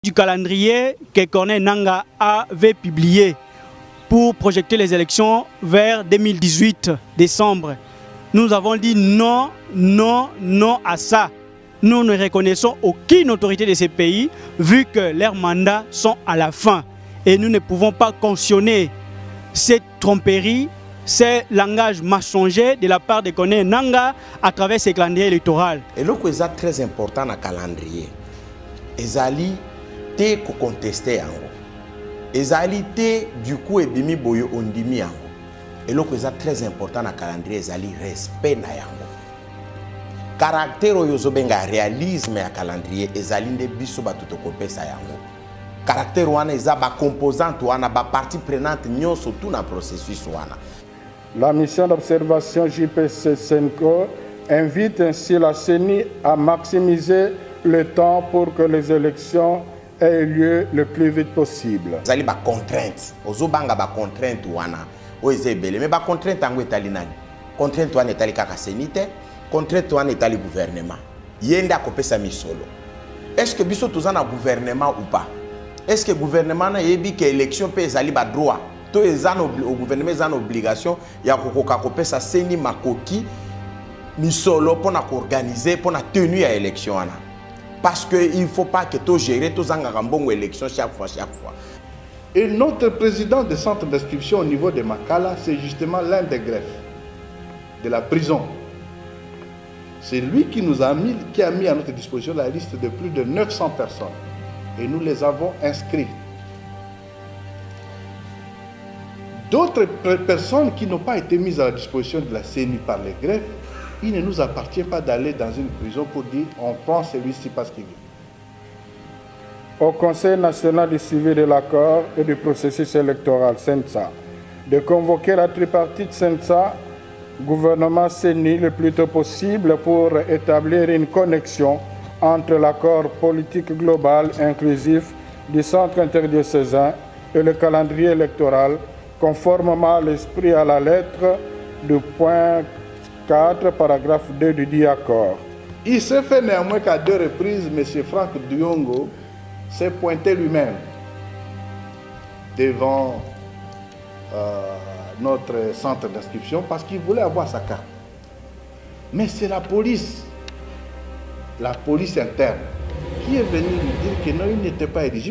Du calendrier que Corneille Nangaa avait publié pour projeter les élections vers 2018, décembre. Nous avons dit non, non, non à ça. Nous ne reconnaissons aucune autorité de ces pays vu que leurs mandats sont à la fin. Et nous ne pouvons pas cautionner cette tromperie, ce langage mensonger de la part de Corneille Nangaa à travers ce calendrier électoral. Et là, c'est très important dans le calendrier. Ezali te ko contester yango. Ezali te du coup et bimi boyo ondimi yango. Et là, c'est très important dans le calendrier. Ezali respect na yango. Caractère yozobenga réalisme ya calendrier. Ezali nde biso batuto kopesa yango. Caractère wana eza ba composante wana ba partie prenante nyonso tout na processus wana. La mission d'observation JPC-SENCO invite ainsi la CENI à maximiser le temps pour que les élections aient lieu le plus vite possible. Zali ba contrainte, ozobanga ba contrainte wana, oezebele, mais ba contrainte ango etali nani? Contrainte wana etali kaka CENI te, contrainte wana etali gouvernement. Yenda kopesa misolo. Est-ce que biso tozana gouvernement ou pas? Est-ce que le gouvernement a dit que l'élection peut être droit? Tout le gouvernement a une obligation de faire CENI makoki misolo pour organiser pour tenir l'élection. Parce qu'il ne faut pas que tout gérer tout l'élection chaque fois. Et notre président du centre d'inscription au niveau de Makala, c'est justement l'un des greffes de la prison. C'est lui qui a mis à notre disposition la liste de plus de 900 personnes. Et nous les avons inscrits. D'autres personnes qui n'ont pas été mises à la disposition de la CENI par les greffes, il ne nous appartient pas d'aller dans une prison pour dire on prend celui-ci parce qu'il veut. Au Conseil national du suivi de l'accord et du processus électoral, CENSA, de convoquer la tripartite CENSA, gouvernement CENI le plus tôt possible pour établir une connexion entre l'accord politique global inclusif du centre interdiocésain et le calendrier électoral, conformément à l'esprit et à la lettre du point 4, paragraphe 2 du dit accord. Il s'est fait néanmoins qu'à 2 reprises, M. Franck Diongo s'est pointé lui-même devant notre centre d'inscription parce qu'il voulait avoir sa carte. Mais c'est la police interne, qui est venue lui dire que non, il n'était pas éligible.